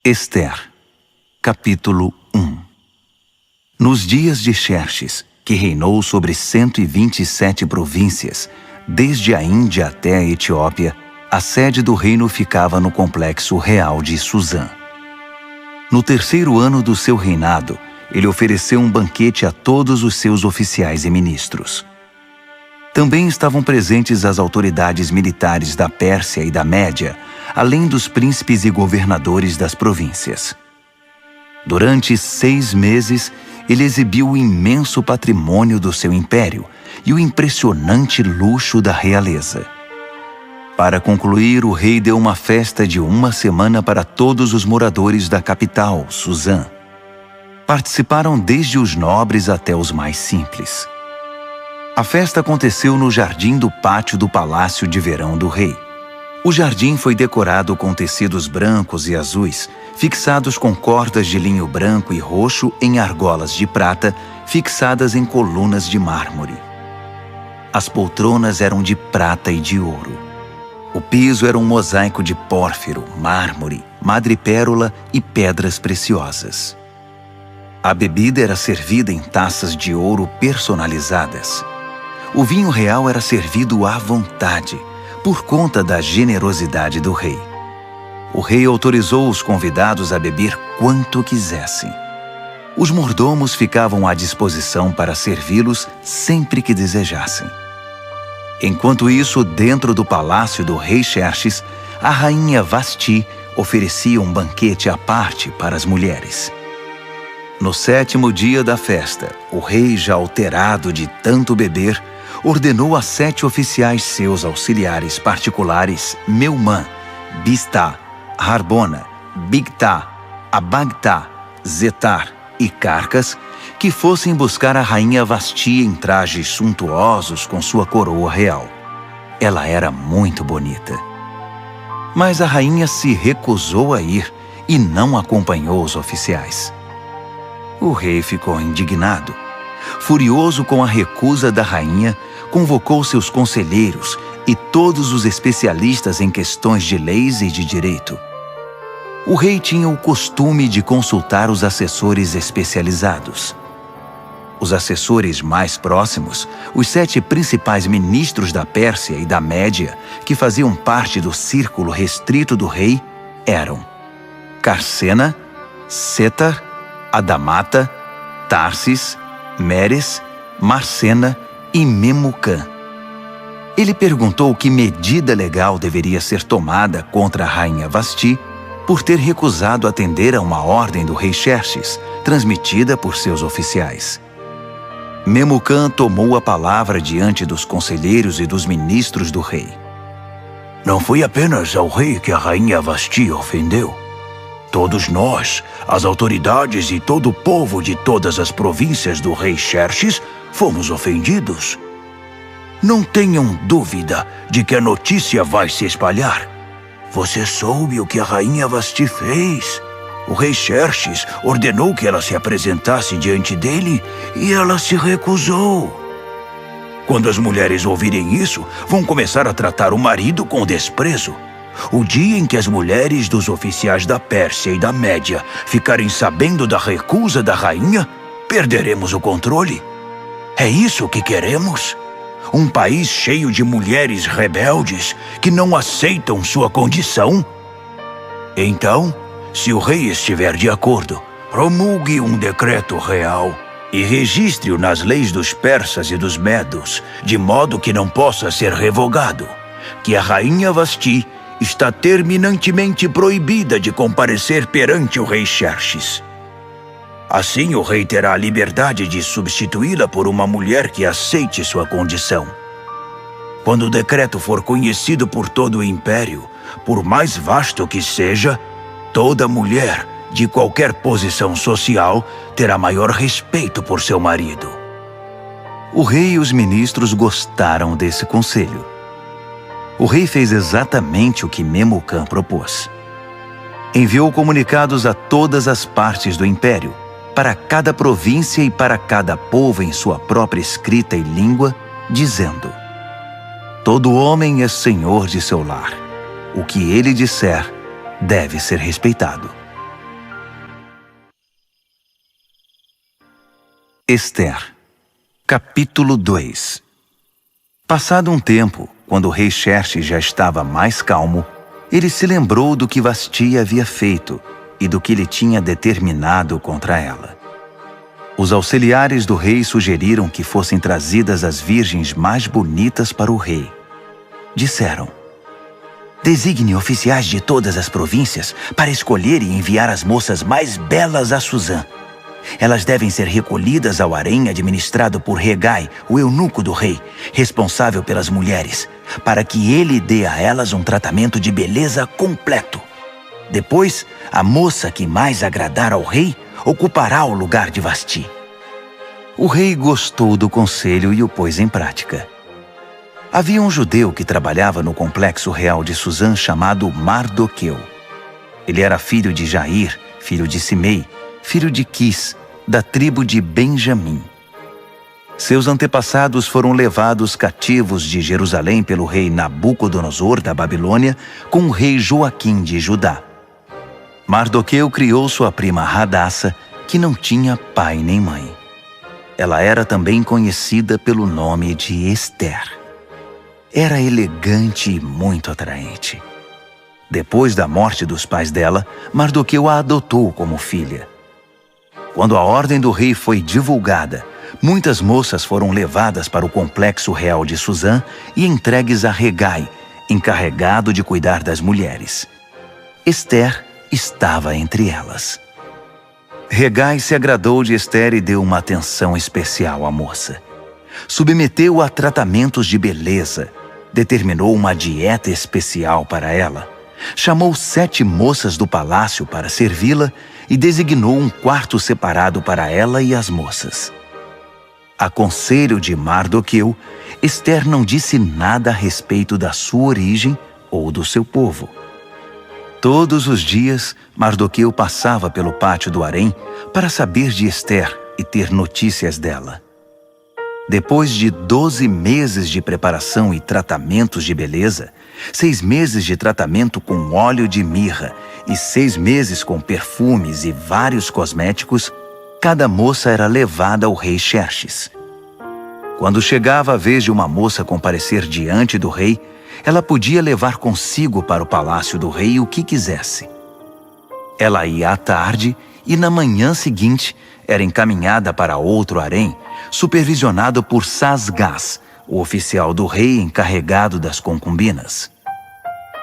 Ester, capítulo 1. Nos dias de Xerxes, que reinou sobre 127 províncias, desde a Índia até a Etiópia, a sede do reino ficava no complexo real de Susã. No terceiro ano do seu reinado, ele ofereceu um banquete a todos os seus oficiais e ministros. Também estavam presentes as autoridades militares da Pérsia e da Média, além dos príncipes e governadores das províncias. Durante 6 meses, ele exibiu o imenso patrimônio do seu império e o impressionante luxo da realeza. Para concluir, o rei deu uma festa de 1 semana para todos os moradores da capital, Susã. Participaram desde os nobres até os mais simples. A festa aconteceu no jardim do pátio do palácio de verão do rei. O jardim foi decorado com tecidos brancos e azuis, fixados com cordas de linho branco e roxo em argolas de prata, fixadas em colunas de mármore. As poltronas eram de prata e de ouro. O piso era um mosaico de pórfiro, mármore, madrepérola e pedras preciosas. A bebida era servida em taças de ouro personalizadas. O vinho real era servido à vontade, por conta da generosidade do rei. O rei autorizou os convidados a beber quanto quisessem. Os mordomos ficavam à disposição para servi-los sempre que desejassem. Enquanto isso, dentro do palácio do rei Xerxes, a rainha Vasti oferecia um banquete à parte para as mulheres. No 7º dia da festa, o rei, já alterado de tanto beber, ordenou a 7 oficiais seus auxiliares particulares, Meumã, Biztá, Harbona, Bigtá, Abagtá, Zetar e Carcas, que fossem buscar a rainha Vasti em trajes suntuosos com sua coroa real. Ela era muito bonita. Mas a rainha se recusou a ir e não acompanhou os oficiais. O rei ficou indignado. Furioso com a recusa da rainha, convocou seus conselheiros e todos os especialistas em questões de leis e de direito. O rei tinha o costume de consultar os assessores especializados. Os assessores mais próximos, os 7 principais ministros da Pérsia e da Média, que faziam parte do círculo restrito do rei, eram Carsena, Setar, Adamata, Tarsis, Meres, Marcena e Memucã. Ele perguntou que medida legal deveria ser tomada contra a rainha Vasti por ter recusado atender a uma ordem do rei Xerxes, transmitida por seus oficiais. Memucã tomou a palavra diante dos conselheiros e dos ministros do rei. Não foi apenas ao rei que a rainha Vasti ofendeu. Todos nós, as autoridades e todo o povo de todas as províncias do rei Xerxes, fomos ofendidos. Não tenham dúvida de que a notícia vai se espalhar. Você soube o que a rainha Vasti fez? O rei Xerxes ordenou que ela se apresentasse diante dele e ela se recusou. Quando as mulheres ouvirem isso, vão começar a tratar o marido com desprezo. O dia em que as mulheres dos oficiais da Pérsia e da Média ficarem sabendo da recusa da rainha, perderemos o controle. É isso que queremos? Um país cheio de mulheres rebeldes que não aceitam sua condição? Então, se o rei estiver de acordo, promulgue um decreto real e registre-o nas leis dos persas e dos medos, de modo que não possa ser revogado, que a rainha Vasti está terminantemente proibida de comparecer perante o rei Xerxes. Assim, o rei terá a liberdade de substituí-la por uma mulher que aceite sua condição. Quando o decreto for conhecido por todo o império, por mais vasto que seja, toda mulher, de qualquer posição social, terá maior respeito por seu marido. O rei e os ministros gostaram desse conselho. O rei fez exatamente o que Memucã propôs. Enviou comunicados a todas as partes do império, para cada província e para cada povo em sua própria escrita e língua, dizendo: todo homem é senhor de seu lar. O que ele disser deve ser respeitado. Ester, capítulo 2. Passado um tempo, quando o rei Xerxes já estava mais calmo, ele se lembrou do que Vasti havia feito e do que ele tinha determinado contra ela. Os auxiliares do rei sugeriram que fossem trazidas as virgens mais bonitas para o rei. Disseram: designe oficiais de todas as províncias para escolher e enviar as moças mais belas a Suzã. Elas devem ser recolhidas ao harém administrado por Hegai, o eunuco do rei, responsável pelas mulheres, para que ele dê a elas um tratamento de beleza completo. Depois, a moça que mais agradar ao rei ocupará o lugar de Vasti. O rei gostou do conselho e o pôs em prática. Havia um judeu que trabalhava no complexo real de Suzã chamado Mardoqueu. Ele era filho de Jair, filho de Simei, filho de Quis, da tribo de Benjamim. Seus antepassados foram levados cativos de Jerusalém pelo rei Nabucodonosor da Babilônia com o rei Joaquim de Judá. Mardoqueu criou sua prima Hadassa, que não tinha pai nem mãe. Ela era também conhecida pelo nome de Ester. Era elegante e muito atraente. Depois da morte dos pais dela, Mardoqueu a adotou como filha. Quando a ordem do rei foi divulgada, muitas moças foram levadas para o complexo real de Suzã e entregues a Hegai, encarregado de cuidar das mulheres. Ester estava entre elas. Hegai se agradou de Ester e deu uma atenção especial à moça. Submeteu-a a tratamentos de beleza, determinou uma dieta especial para ela, chamou 7 moças do palácio para servi-la e designou um quarto separado para ela e as moças. A conselho de Mardoqueu, Ester não disse nada a respeito da sua origem ou do seu povo. Todos os dias, Mardoqueu passava pelo pátio do harém para saber de Ester e ter notícias dela. Depois de 12 meses de preparação e tratamentos de beleza, 6 meses de tratamento com óleo de mirra e 6 meses com perfumes e vários cosméticos, cada moça era levada ao rei Xerxes. Quando chegava a vez de uma moça comparecer diante do rei, ela podia levar consigo para o palácio do rei o que quisesse. Ela ia à tarde e na manhã seguinte era encaminhada para outro harém, supervisionado por Sasgás, o oficial do rei encarregado das concubinas.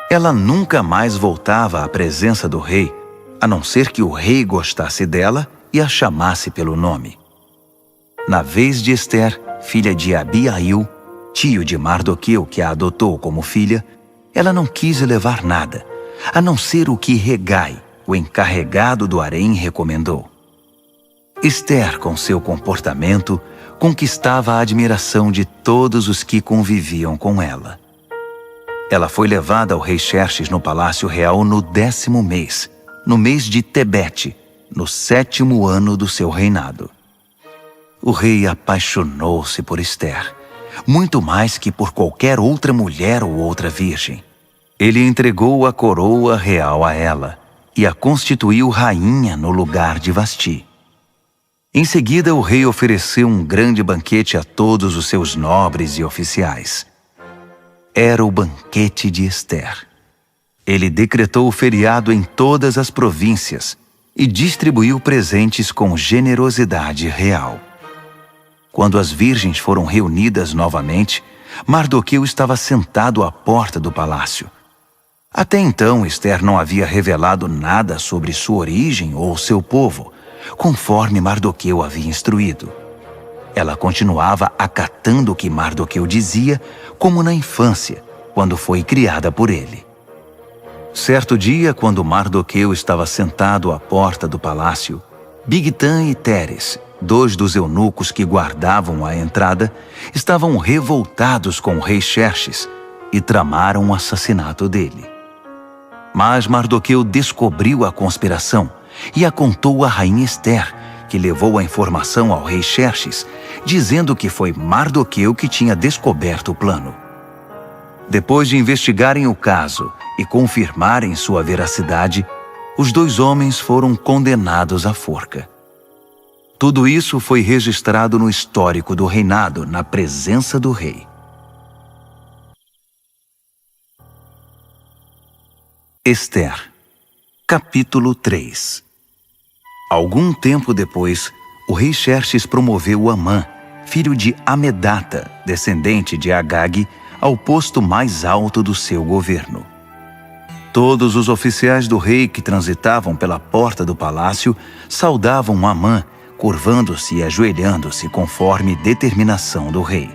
Ela nunca mais voltava à presença do rei, a não ser que o rei gostasse dela e a chamasse pelo nome. Na vez de Ester, filha de Abiail, tio de Mardoqueu que a adotou como filha, ela não quis levar nada, a não ser o que Hegai, o encarregado do harém, recomendou. Ester, com seu comportamento, conquistava a admiração de todos os que conviviam com ela. Ela foi levada ao rei Xerxes no palácio real no 10º mês, no mês de Tebete, no 7º ano do seu reinado. O rei apaixonou-se por Ester, muito mais que por qualquer outra mulher ou outra virgem. Ele entregou a coroa real a ela e a constituiu rainha no lugar de Vasti. Em seguida, o rei ofereceu um grande banquete a todos os seus nobres e oficiais. Era o banquete de Ester. Ele decretou o feriado em todas as províncias e distribuiu presentes com generosidade real. Quando as virgens foram reunidas novamente, Mardoqueu estava sentado à porta do palácio. Até então, Ester não havia revelado nada sobre sua origem ou seu povo, conforme Mardoqueu havia instruído. Ela continuava acatando o que Mardoqueu dizia, como na infância, quando foi criada por ele. Certo dia, quando Mardoqueu estava sentado à porta do palácio, Bigtã e Teres, 2 dos eunucos que guardavam a entrada, estavam revoltados com o rei Xerxes e tramaram o assassinato dele. Mas Mardoqueu descobriu a conspiração e a contou à rainha Ester, que levou a informação ao rei Xerxes, dizendo que foi Mardoqueu que tinha descoberto o plano. Depois de investigarem o caso e confirmarem sua veracidade, os 2 homens foram condenados à forca. Tudo isso foi registrado no histórico do reinado, na presença do rei. Ester, capítulo 3. Algum tempo depois, o rei Xerxes promoveu Amã, filho de Amedata, descendente de Agag, ao posto mais alto do seu governo. Todos os oficiais do rei que transitavam pela porta do palácio saudavam Amã, curvando-se e ajoelhando-se conforme determinação do rei,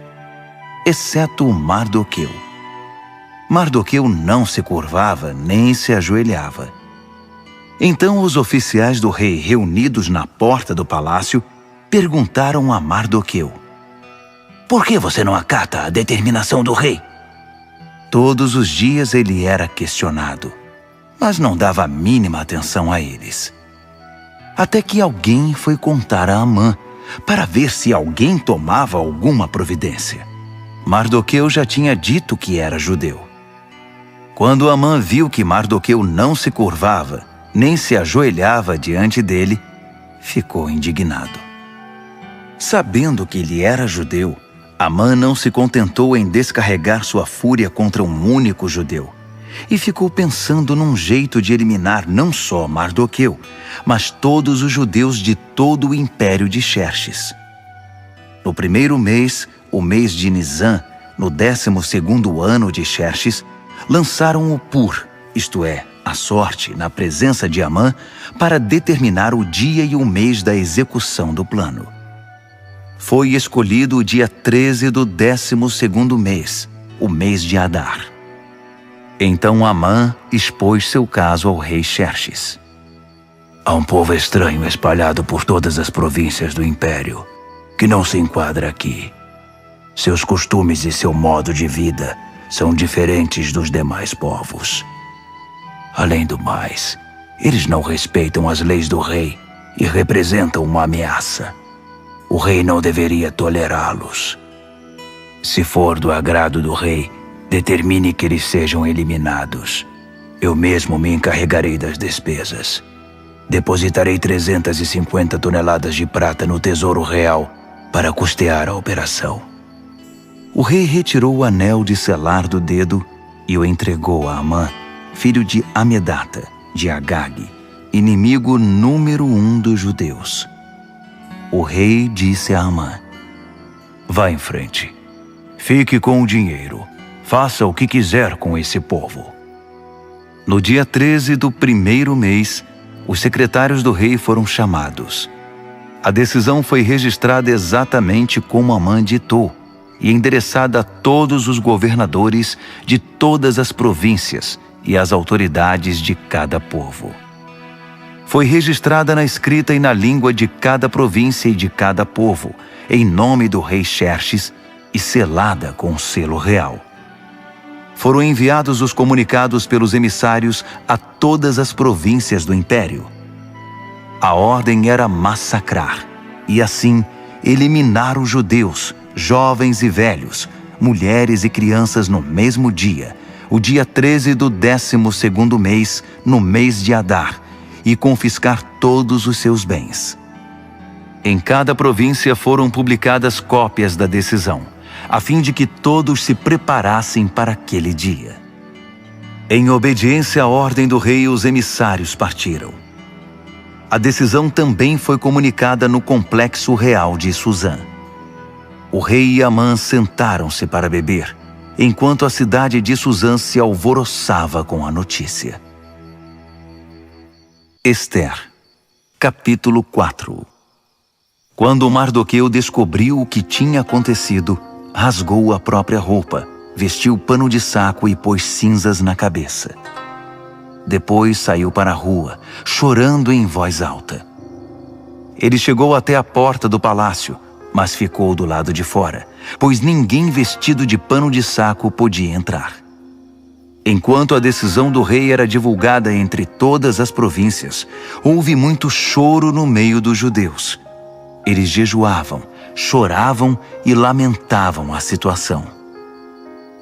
exceto Mardoqueu. Mardoqueu não se curvava nem se ajoelhava. Então os oficiais do rei, reunidos na porta do palácio, perguntaram a Mardoqueu: "Por que você não acata a determinação do rei?" Todos os dias ele era questionado, mas não dava a mínima atenção a eles. Até que alguém foi contar a Amã, para ver se alguém tomava alguma providência. Mardoqueu já tinha dito que era judeu. Quando Amã viu que Mardoqueu não se curvava, nem se ajoelhava diante dele, ficou indignado. Sabendo que ele era judeu, Amã não se contentou em descarregar sua fúria contra um único judeu, e ficou pensando num jeito de eliminar não só Mardoqueu, mas todos os judeus de todo o império de Xerxes. No primeiro mês, o mês de Nisã, no 12º ano de Xerxes, lançaram o Pur, isto é, a sorte, na presença de Amã, para determinar o dia e o mês da execução do plano. Foi escolhido o dia 13 do 12º mês, o mês de Adar. Então Amã expôs seu caso ao rei Xerxes. Há um povo estranho espalhado por todas as províncias do império, que não se enquadra aqui. Seus costumes e seu modo de vida são diferentes dos demais povos. Além do mais, eles não respeitam as leis do rei e representam uma ameaça. O rei não deveria tolerá-los. Se for do agrado do rei, determine que eles sejam eliminados. Eu mesmo me encarregarei das despesas. Depositarei 350 toneladas de prata no Tesouro Real para custear a operação. O rei retirou o anel de selar do dedo e o entregou a Amã, filho de Amedata, de Agag, inimigo número 1 dos judeus. O rei disse a Amã: "Vá em frente. Fique com o dinheiro. Faça o que quiser com esse povo." No dia 13 do primeiro mês, os secretários do rei foram chamados. A decisão foi registrada exatamente como Amã ditou e endereçada a todos os governadores de todas as províncias e às autoridades de cada povo. Foi registrada na escrita e na língua de cada província e de cada povo, em nome do rei Xerxes, e selada com o selo real. Foram enviados os comunicados pelos emissários a todas as províncias do império. A ordem era massacrar, e assim eliminar os judeus, jovens e velhos, mulheres e crianças no mesmo dia, o dia 13 do 12º mês, no mês de Adar, e confiscar todos os seus bens. Em cada província foram publicadas cópias da decisão, a fim de que todos se preparassem para aquele dia. Em obediência à ordem do rei, os emissários partiram. A decisão também foi comunicada no complexo real de Suzã. O rei e Amã sentaram-se para beber, enquanto a cidade de Suzã se alvoroçava com a notícia. Ester, capítulo 4. Quando Mardoqueu descobriu o que tinha acontecido, rasgou a própria roupa, vestiu pano de saco e pôs cinzas na cabeça. Depois saiu para a rua, chorando em voz alta. Ele chegou até a porta do palácio, mas ficou do lado de fora, pois ninguém vestido de pano de saco podia entrar. Enquanto a decisão do rei era divulgada entre todas as províncias, houve muito choro no meio dos judeus. Eles jejuavam, choravam e lamentavam a situação.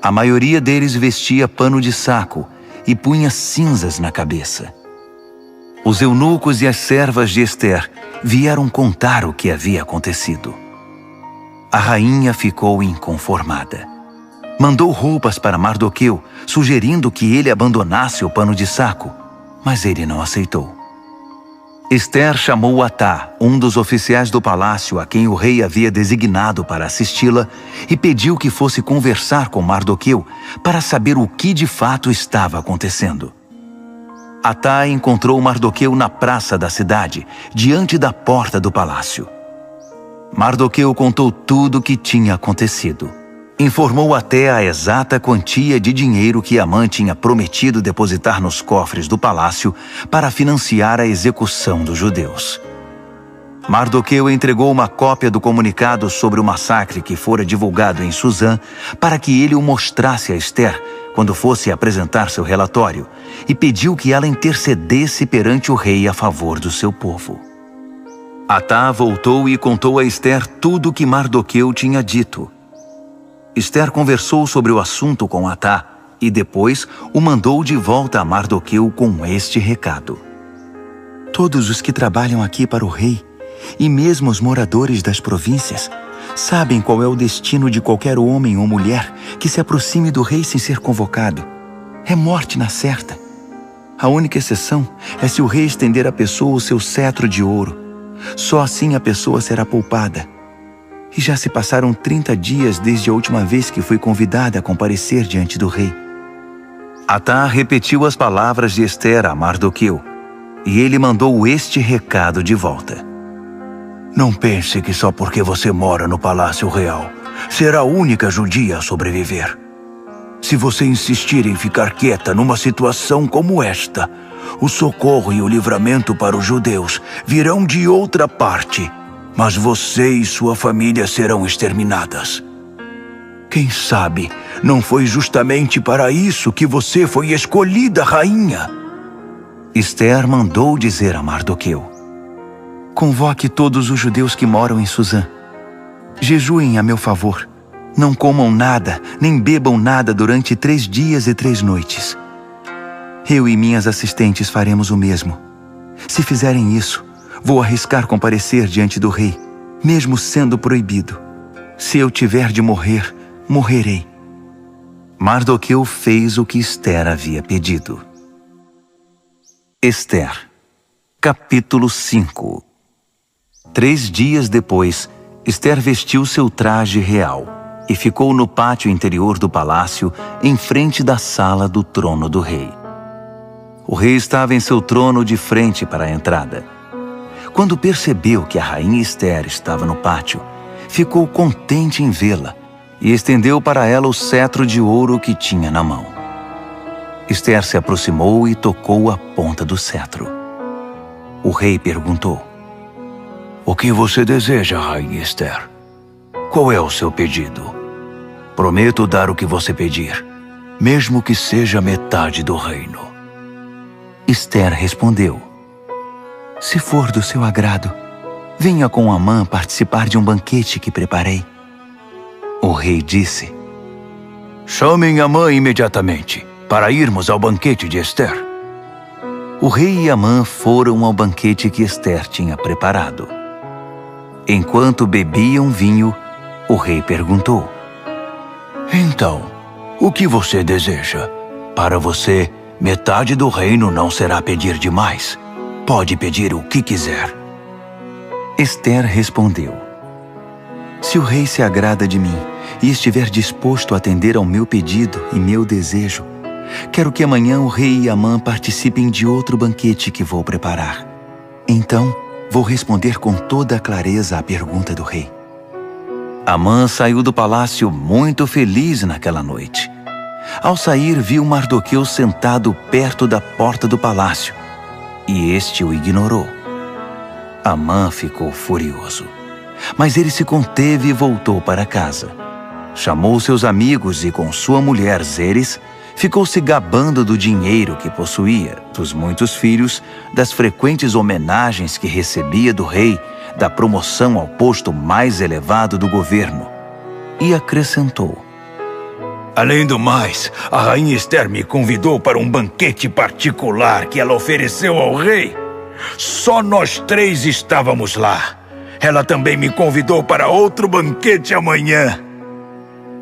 A maioria deles vestia pano de saco e punha cinzas na cabeça. Os eunucos e as servas de Ester vieram contar o que havia acontecido. A rainha ficou inconformada. Mandou roupas para Mardoqueu, sugerindo que ele abandonasse o pano de saco, mas ele não aceitou. Ester chamou Atá, um dos oficiais do palácio a quem o rei havia designado para assisti-la, e pediu que fosse conversar com Mardoqueu para saber o que de fato estava acontecendo. Atá encontrou Mardoqueu na praça da cidade, diante da porta do palácio. Mardoqueu contou tudo o que tinha acontecido. Informou até a exata quantia de dinheiro que Amã tinha prometido depositar nos cofres do palácio para financiar a execução dos judeus. Mardoqueu entregou uma cópia do comunicado sobre o massacre que fora divulgado em Suzã para que ele o mostrasse a Ester quando fosse apresentar seu relatório e pediu que ela intercedesse perante o rei a favor do seu povo. Atá voltou e contou a Ester tudo o que Mardoqueu tinha dito. Ester conversou sobre o assunto com Atá e depois o mandou de volta a Mardoqueu com este recado. Todos os que trabalham aqui para o rei, e mesmo os moradores das províncias, sabem qual é o destino de qualquer homem ou mulher que se aproxime do rei sem ser convocado. É morte na certa. A única exceção é se o rei estender à pessoa o seu cetro de ouro. Só assim a pessoa será poupada. E já se passaram 30 dias desde a última vez que fui convidada a comparecer diante do rei. Atá repetiu as palavras de Ester a Mardoqueu, e ele mandou este recado de volta. Não pense que só porque você mora no Palácio Real será a única judia a sobreviver. Se você insistir em ficar quieta numa situação como esta, o socorro e o livramento para os judeus virão de outra parte, mas você e sua família serão exterminadas. Quem sabe não foi justamente para isso que você foi escolhida rainha? Ester mandou dizer a Mardoqueu: convoque todos os judeus que moram em Suzã. Jejuem a meu favor. Não comam nada, nem bebam nada durante 3 dias e 3 noites. Eu e minhas assistentes faremos o mesmo. Se fizerem isso, vou arriscar comparecer diante do rei, mesmo sendo proibido. Se eu tiver de morrer, morrerei. Mardoqueu fez o que Ester havia pedido. Ester, capítulo 5. 3 dias depois, Ester vestiu seu traje real e ficou no pátio interior do palácio, em frente da sala do trono do rei. O rei estava em seu trono de frente para a entrada. Quando percebeu que a rainha Ester estava no pátio, ficou contente em vê-la e estendeu para ela o cetro de ouro que tinha na mão. Ester se aproximou e tocou a ponta do cetro. O rei perguntou: o que você deseja, rainha Ester? Qual é o seu pedido? Prometo dar o que você pedir, mesmo que seja metade do reino. Ester respondeu: se for do seu agrado, venha com Amã participar de um banquete que preparei. O rei disse: chamem Amã imediatamente, para irmos ao banquete de Ester. O rei e Amã foram ao banquete que Ester tinha preparado. Enquanto bebiam vinho, o rei perguntou: então, o que você deseja? Para você, metade do reino não será pedir demais. Pode pedir o que quiser. Ester respondeu: se o rei se agrada de mim e estiver disposto a atender ao meu pedido e meu desejo, quero que amanhã o rei e Amã participem de outro banquete que vou preparar. Então, vou responder com toda a clareza à pergunta do rei. Amã saiu do palácio muito feliz naquela noite. Ao sair, viu Mardoqueu sentado perto da porta do palácio, e este o ignorou. Amã ficou furioso, mas ele se conteve e voltou para casa. Chamou seus amigos e, com sua mulher Zeres, ficou se gabando do dinheiro que possuía, dos muitos filhos, das frequentes homenagens que recebia do rei, da promoção ao posto mais elevado do governo. E acrescentou: além do mais, a rainha Ester me convidou para um banquete particular que ela ofereceu ao rei. Só nós três estávamos lá. Ela também me convidou para outro banquete amanhã.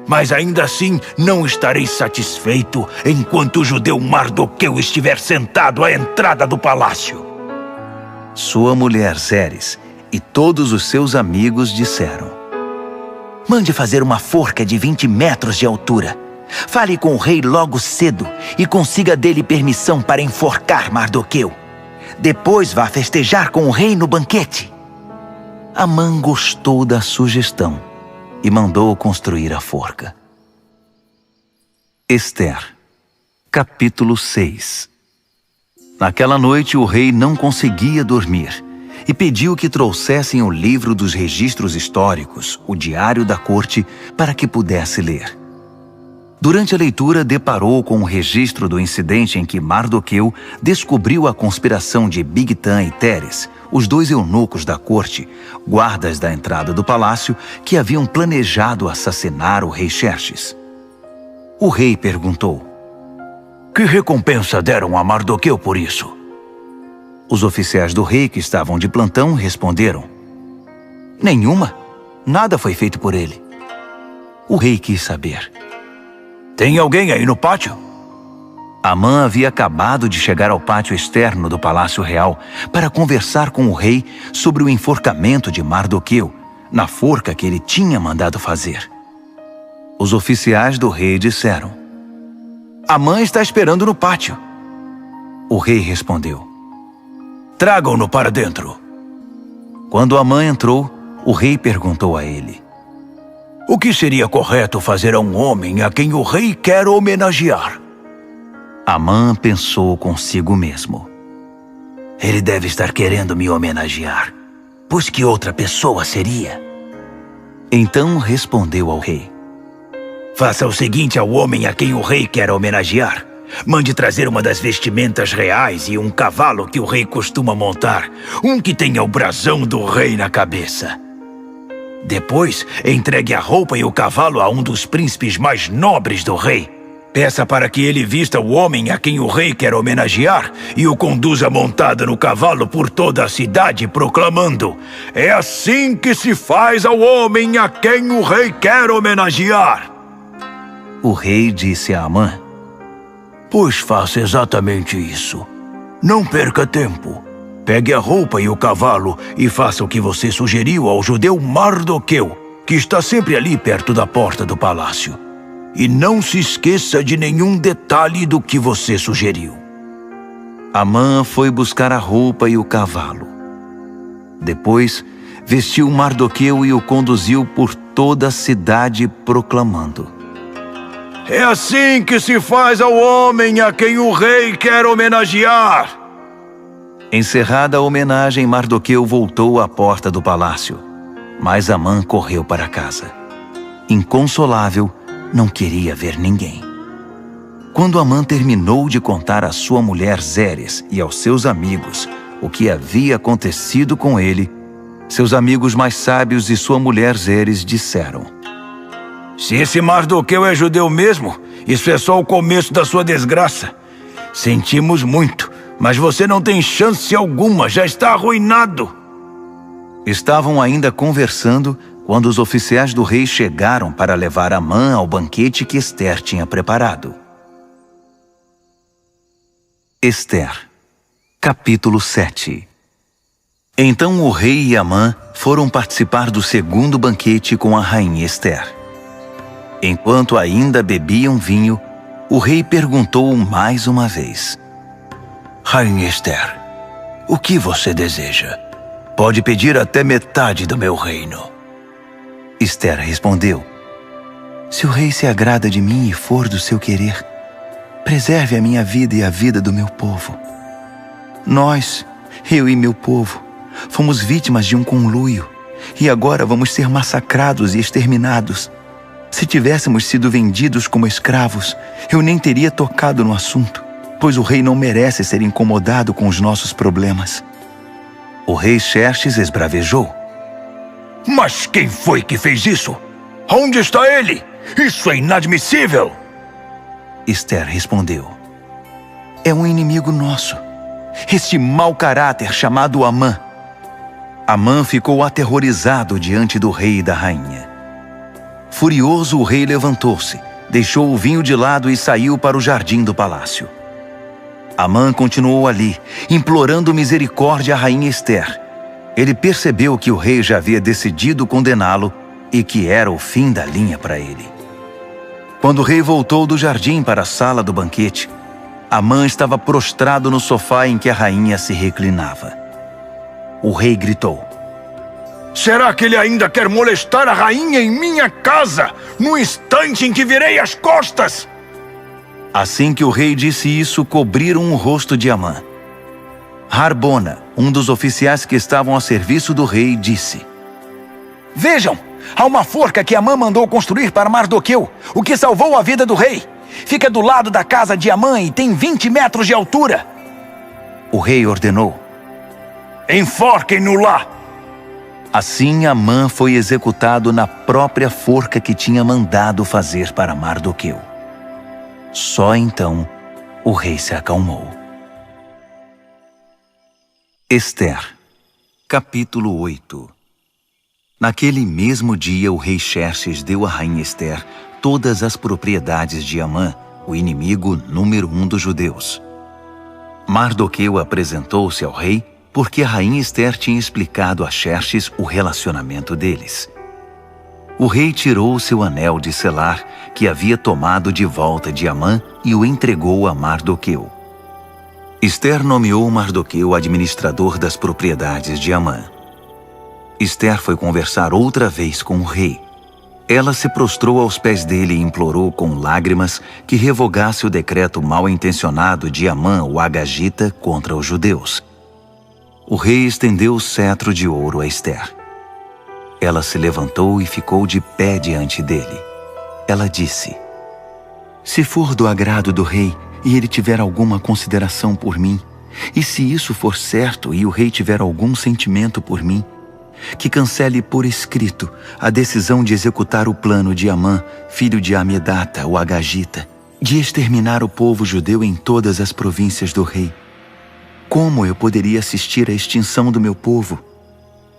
Mas ainda assim, não estarei satisfeito enquanto o judeu Mardoqueu estiver sentado à entrada do palácio. Sua mulher Zeres e todos os seus amigos disseram: Mande fazer uma forca de 20 metros de altura. Fale com o rei logo cedo e consiga dele permissão para enforcar Mardoqueu. Depois vá festejar com o rei no banquete. Amã gostou da sugestão e mandou construir a forca. Ester, capítulo 6. Naquela noite o rei não conseguia dormir e pediu que trouxessem o livro dos registros históricos, o diário da corte, para que pudesse ler. Durante a leitura, deparou com um registro do incidente em que Mardoqueu descobriu a conspiração de Bigtan e Teres, os dois eunucos da corte, guardas da entrada do palácio, que haviam planejado assassinar o rei Xerxes. O rei perguntou: Que recompensa deram a Mardoqueu por isso? Os oficiais do rei que estavam de plantão responderam: Nenhuma. Nada foi feito por ele. O rei quis saber: Tem alguém aí no pátio? Amã havia acabado de chegar ao pátio externo do Palácio Real para conversar com o rei sobre o enforcamento de Mardoqueu, na forca que ele tinha mandado fazer. Os oficiais do rei disseram: Amã está esperando no pátio. O rei respondeu: Tragam-no para dentro. Quando Amã entrou, o rei perguntou a ele: O que seria correto fazer a um homem a quem o rei quer homenagear? Amã pensou consigo mesmo: Ele deve estar querendo me homenagear, pois que outra pessoa seria? Então respondeu ao rei: Faça o seguinte ao homem a quem o rei quer homenagear. Mande trazer uma das vestimentas reais e um cavalo que o rei costuma montar, um que tenha o brasão do rei na cabeça. Depois, entregue a roupa e o cavalo a um dos príncipes mais nobres do rei. Peça para que ele vista o homem a quem o rei quer homenagear e o conduza montado no cavalo por toda a cidade, proclamando: É assim que se faz ao homem a quem o rei quer homenagear. O rei disse a Amã: Pois faça exatamente isso. Não perca tempo. Pegue a roupa e o cavalo e faça o que você sugeriu ao judeu Mardoqueu, que está sempre ali perto da porta do palácio. E não se esqueça de nenhum detalhe do que você sugeriu. Amã foi buscar a roupa e o cavalo. Depois, vestiu Mardoqueu e o conduziu por toda a cidade, proclamando: É assim que se faz ao homem a quem o rei quer homenagear. Encerrada a homenagem, Mardoqueu voltou à porta do palácio, mas Amã correu para casa. Inconsolável, não queria ver ninguém. Quando Amã terminou de contar à sua mulher Zeres e aos seus amigos o que havia acontecido com ele, seus amigos mais sábios e sua mulher Zeres disseram: Se esse Mardoqueu é judeu mesmo, isso é só o começo da sua desgraça. Sentimos muito, mas você não tem chance alguma, já está arruinado. Estavam ainda conversando quando os oficiais do rei chegaram para levar Amã ao banquete que Ester tinha preparado. Ester, capítulo 7. Então o rei e Amã foram participar do segundo banquete com a rainha Ester. Enquanto ainda bebiam vinho, o rei perguntou mais uma vez: Rainha Ester, o que você deseja? Pode pedir até metade do meu reino. Ester respondeu: Se o rei se agrada de mim e for do seu querer, preserve a minha vida e a vida do meu povo. Nós, eu e meu povo, fomos vítimas de um conluio e agora vamos ser massacrados e exterminados. Se tivéssemos sido vendidos como escravos, eu nem teria tocado no assunto, pois o rei não merece ser incomodado com os nossos problemas. O rei Xerxes esbravejou: Mas quem foi que fez isso? Onde está ele? Isso é inadmissível! Ester respondeu: É um inimigo nosso. este mau caráter chamado Amã. Amã ficou aterrorizado diante do rei e da rainha. Furioso, o rei levantou-se, deixou o vinho de lado e saiu para o jardim do palácio. Amã continuou ali, implorando misericórdia à rainha Ester. Ele percebeu que o rei já havia decidido condená-lo e que era o fim da linha para ele. Quando o rei voltou do jardim para a sala do banquete, Amã estava prostrado no sofá em que a rainha se reclinava. O rei gritou: Será que ele ainda quer molestar a rainha em minha casa, no instante em que virei as costas? Assim que o rei disse isso, cobriram o rosto de Amã. Harbona, um dos oficiais que estavam a serviço do rei, disse: Vejam, há uma forca que Amã mandou construir para Mardoqueu, o que salvou a vida do rei. Fica do lado da casa de Amã e tem 20 metros de altura. O rei ordenou: Enforquem-no lá! Assim, Amã foi executado na própria forca que tinha mandado fazer para Mardoqueu. Só então o rei se acalmou. Ester, capítulo 8. Naquele mesmo dia, o rei Xerxes deu à rainha Ester todas as propriedades de Amã, o inimigo número 1 dos judeus. Mardoqueu apresentou-se ao rei porque a rainha Ester tinha explicado a Xerxes o relacionamento deles. O rei tirou seu anel de selar, que havia tomado de volta de Amã, e o entregou a Mardoqueu. Ester nomeou Mardoqueu administrador das propriedades de Amã. Ester foi conversar outra vez com o rei. Ela se prostrou aos pés dele e implorou com lágrimas que revogasse o decreto mal-intencionado de Amã, o Agagita, contra os judeus. O rei estendeu o cetro de ouro a Ester. Ela se levantou e ficou de pé diante dele. Ela disse: Se for do agrado do rei e ele tiver alguma consideração por mim, e se isso for certo e o rei tiver algum sentimento por mim, que cancele por escrito a decisão de executar o plano de Amã, filho de Amedata, o Agagita, de exterminar o povo judeu em todas as províncias do rei. Como eu poderia assistir à extinção do meu povo?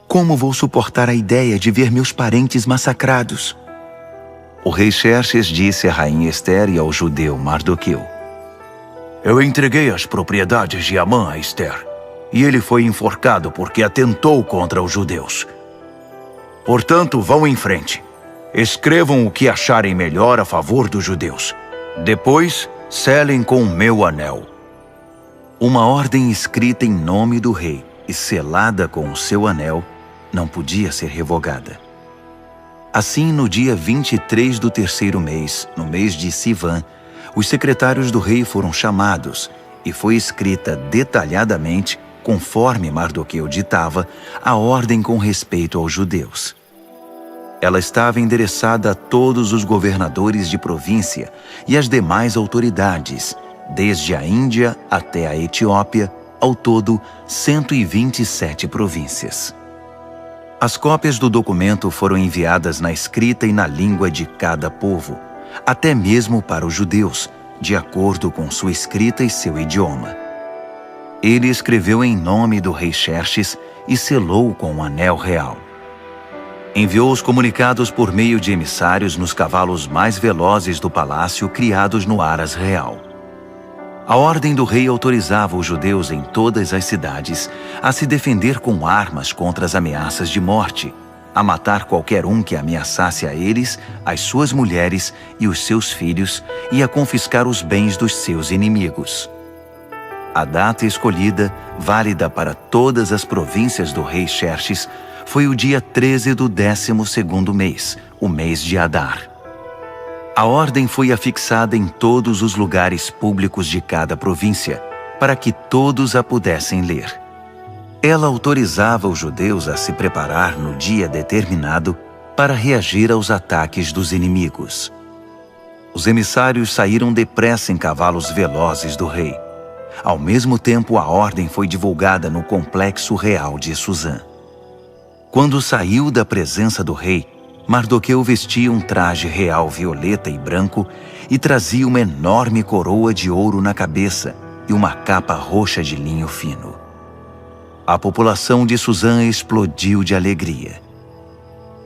Como vou suportar a ideia de ver meus parentes massacrados? O rei Xerxes disse à rainha Ester e ao judeu Mardoqueu: Eu entreguei as propriedades de Amã a Ester, e ele foi enforcado porque atentou contra os judeus. Portanto, vão em frente. Escrevam o que acharem melhor a favor dos judeus. Depois, selem com o meu anel. Uma ordem escrita em nome do rei e selada com o seu anel não podia ser revogada. Assim, no dia 23 do terceiro mês, no mês de Sivan, os secretários do rei foram chamados e foi escrita detalhadamente, conforme Mardoqueu ditava, a ordem com respeito aos judeus. Ela estava endereçada a todos os governadores de província e às demais autoridades, desde a Índia até a Etiópia, ao todo 127 províncias. As cópias do documento foram enviadas na escrita e na língua de cada povo, até mesmo para os judeus, de acordo com sua escrita e seu idioma. Ele escreveu em nome do rei Xerxes e selou com um anel real. Enviou os comunicados por meio de emissários nos cavalos mais velozes do palácio criados no Aras Real. A ordem do rei autorizava os judeus em todas as cidades a se defender com armas contra as ameaças de morte, a matar qualquer um que ameaçasse a eles, as suas mulheres e os seus filhos, e a confiscar os bens dos seus inimigos. A data escolhida, válida para todas as províncias do rei Xerxes, foi o dia 13 do 12º mês, o mês de Adar. A ordem foi afixada em todos os lugares públicos de cada província, para que todos a pudessem ler. Ela autorizava os judeus a se preparar no dia determinado para reagir aos ataques dos inimigos. Os emissários saíram depressa em cavalos velozes do rei. Ao mesmo tempo, a ordem foi divulgada no complexo real de Suzã. Quando saiu da presença do rei, Mardoqueu vestia um traje real violeta e branco e trazia uma enorme coroa de ouro na cabeça, e uma capa roxa de linho fino. A população de Suzã explodiu de alegria.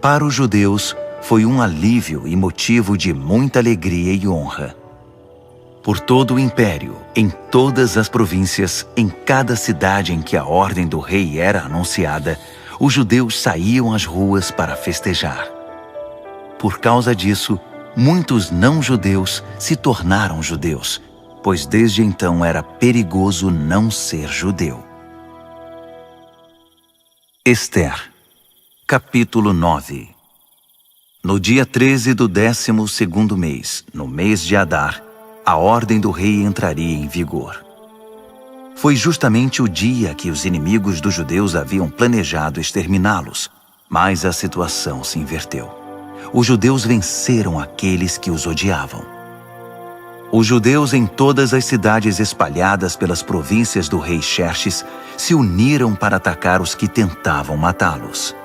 Para os judeus, foi um alívio e motivo de muita alegria e honra. Por todo o império, em todas as províncias, em cada cidade em que a ordem do rei era anunciada, os judeus saíam às ruas para festejar. Por causa disso, muitos não-judeus se tornaram judeus, pois desde então era perigoso não ser judeu. Ester, capítulo 9. No dia 13 do 12º mês, no mês de Adar, a ordem do rei entraria em vigor. Foi justamente o dia que os inimigos dos judeus haviam planejado exterminá-los, mas a situação se inverteu. Os judeus venceram aqueles que os odiavam. Os judeus em todas as cidades espalhadas pelas províncias do rei Xerxes se uniram para atacar os que tentavam matá-los.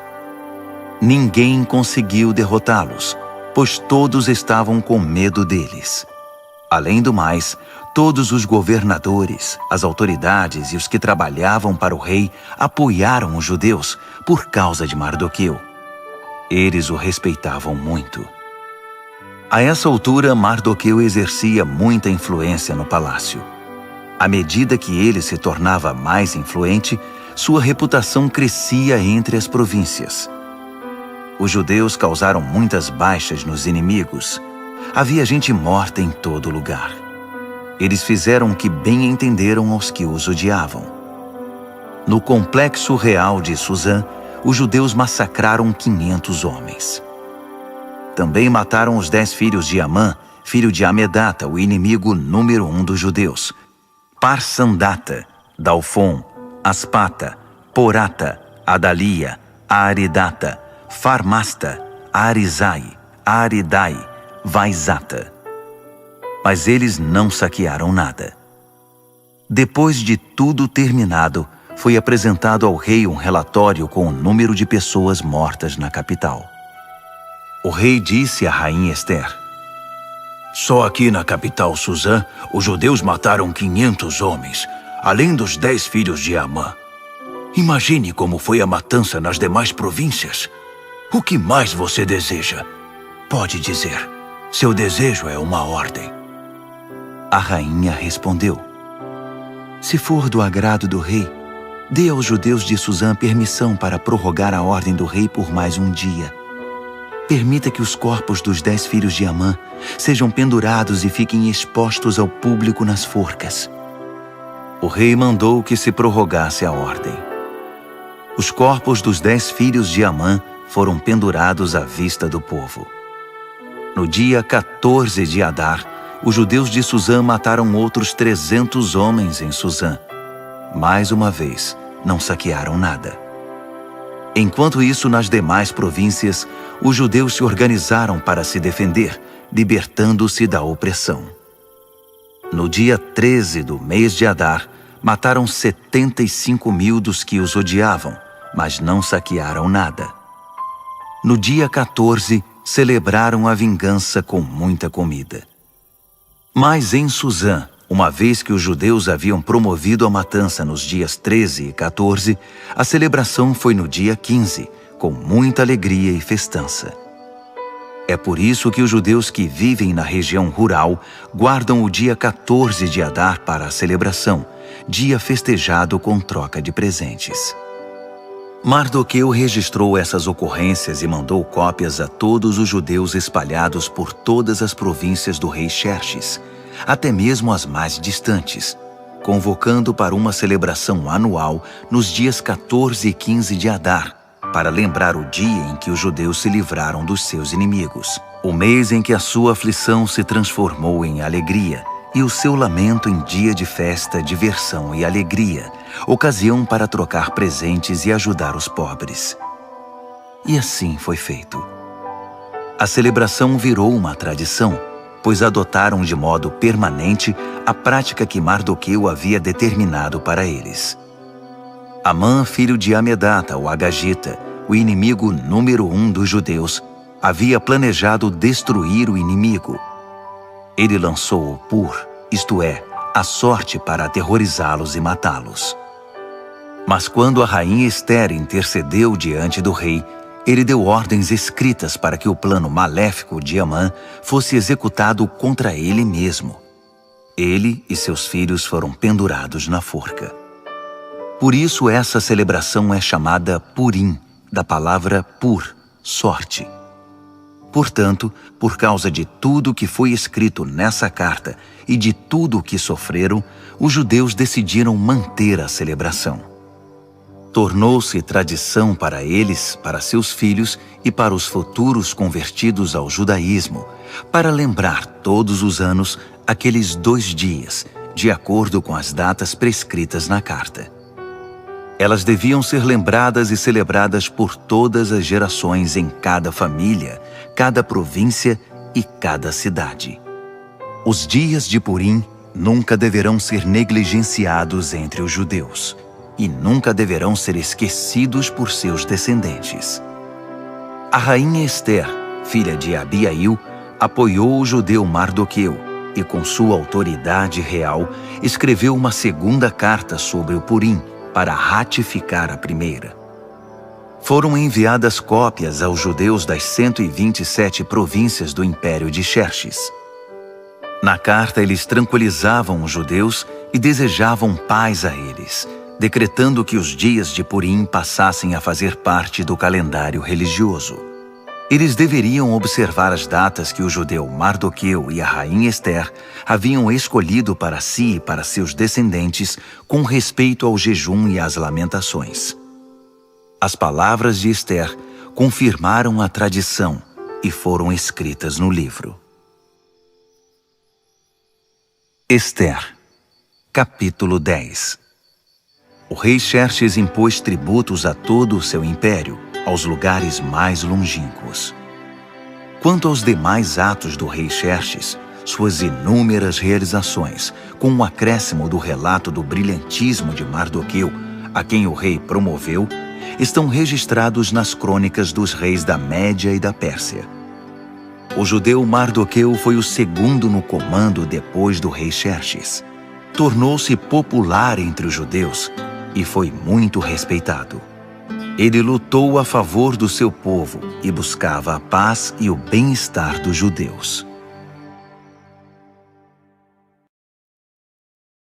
Ninguém conseguiu derrotá-los, pois todos estavam com medo deles. Além do mais, todos os governadores, as autoridades e os que trabalhavam para o rei apoiaram os judeus por causa de Mardoqueu. Eles o respeitavam muito. A essa altura, Mardoqueu exercia muita influência no palácio. À medida que ele se tornava mais influente, sua reputação crescia entre as províncias. Os judeus causaram muitas baixas nos inimigos. Havia gente morta em todo lugar. Eles fizeram o que bem entenderam aos que os odiavam. No complexo real de Suzã, os judeus massacraram 500 homens. Também mataram os 10 filhos de Amã, filho de Amedata, o inimigo número 1 dos judeus, Parsandata, Dalfon, Aspata, Porata, Adalia, Aridata, Farmasta, Arizai, Aridai, Vaizata. Mas eles não saquearam nada. Depois de tudo terminado, foi apresentado ao rei um relatório com o número de pessoas mortas na capital. O rei disse à rainha Ester: Só aqui na capital Suzã, os judeus mataram 500 homens, além dos 10 filhos de Amã. Imagine como foi a matança nas demais províncias. O que mais você deseja? Pode dizer. Seu desejo é uma ordem. A rainha respondeu: Se for do agrado do rei, dê aos judeus de Suzã permissão para prorrogar a ordem do rei por mais um dia. Permita que os corpos dos 10 filhos de Amã sejam pendurados e fiquem expostos ao público nas forcas. O rei mandou que se prorrogasse a ordem. Os corpos dos 10 filhos de Amã foram pendurados à vista do povo. No dia 14 de Adar, os judeus de Suzã mataram outros 300 homens em Suzã. Mais uma vez, não saquearam nada. Enquanto isso, nas demais províncias, os judeus se organizaram para se defender, libertando-se da opressão. No dia 13 do mês de Adar, mataram 75.000 dos que os odiavam, mas não saquearam nada. No dia 14, celebraram a vingança com muita comida. Mas em Suzã, uma vez que os judeus haviam promovido a matança nos dias 13 e 14, a celebração foi no dia 15, com muita alegria e festança. É por isso que os judeus que vivem na região rural guardam o dia 14 de Adar para a celebração, dia festejado com troca de presentes. Mardoqueu registrou essas ocorrências e mandou cópias a todos os judeus espalhados por todas as províncias do rei Xerxes, até mesmo as mais distantes, convocando para uma celebração anual nos dias 14 e 15 de Adar, para lembrar o dia em que os judeus se livraram dos seus inimigos, o mês em que a sua aflição se transformou em alegria e o seu lamento em dia de festa, diversão e alegria, ocasião para trocar presentes e ajudar os pobres. E assim foi feito. A celebração virou uma tradição, pois adotaram de modo permanente a prática que Mardoqueu havia determinado para eles. Amã, filho de Amedata, o Agagita, o inimigo número 1 dos judeus, havia planejado destruir o inimigo. Ele lançou o Pur, isto é, a sorte para aterrorizá-los e matá-los. Mas quando a rainha Ester intercedeu diante do rei, ele deu ordens escritas para que o plano maléfico de Amã fosse executado contra ele mesmo. Ele e seus filhos foram pendurados na forca. Por isso essa celebração é chamada Purim, da palavra pur, sorte. Portanto, por causa de tudo que foi escrito nessa carta e de tudo o que sofreram, os judeus decidiram manter a celebração. Tornou-se tradição para eles, para seus filhos e para os futuros convertidos ao judaísmo, para lembrar todos os anos aqueles 2 dias, de acordo com as datas prescritas na carta. Elas deviam ser lembradas e celebradas por todas as gerações em cada família, cada província e cada cidade. Os dias de Purim nunca deverão ser negligenciados entre os judeus e nunca deverão ser esquecidos por seus descendentes. A rainha Ester, filha de Abiail, apoiou o judeu Mardoqueu e, com sua autoridade real, escreveu uma segunda carta sobre o Purim para ratificar a primeira. Foram enviadas cópias aos judeus das 127 províncias do Império de Xerxes. Na carta, eles tranquilizavam os judeus e desejavam paz a eles, decretando que os dias de Purim passassem a fazer parte do calendário religioso. Eles deveriam observar as datas que o judeu Mardoqueu e a rainha Ester haviam escolhido para si e para seus descendentes com respeito ao jejum e às lamentações. As palavras de Ester confirmaram a tradição e foram escritas no livro. Ester, capítulo 10. O rei Xerxes impôs tributos a todo o seu império, aos lugares mais longínquos. Quanto aos demais atos do rei Xerxes, suas inúmeras realizações, com o acréscimo do relato do brilhantismo de Mardoqueu, a quem o rei promoveu, estão registrados nas crônicas dos reis da Média e da Pérsia. O judeu Mardoqueu foi o segundo no comando depois do rei Xerxes. Tornou-se popular entre os judeus e foi muito respeitado. Ele lutou a favor do seu povo e buscava a paz e o bem-estar dos judeus.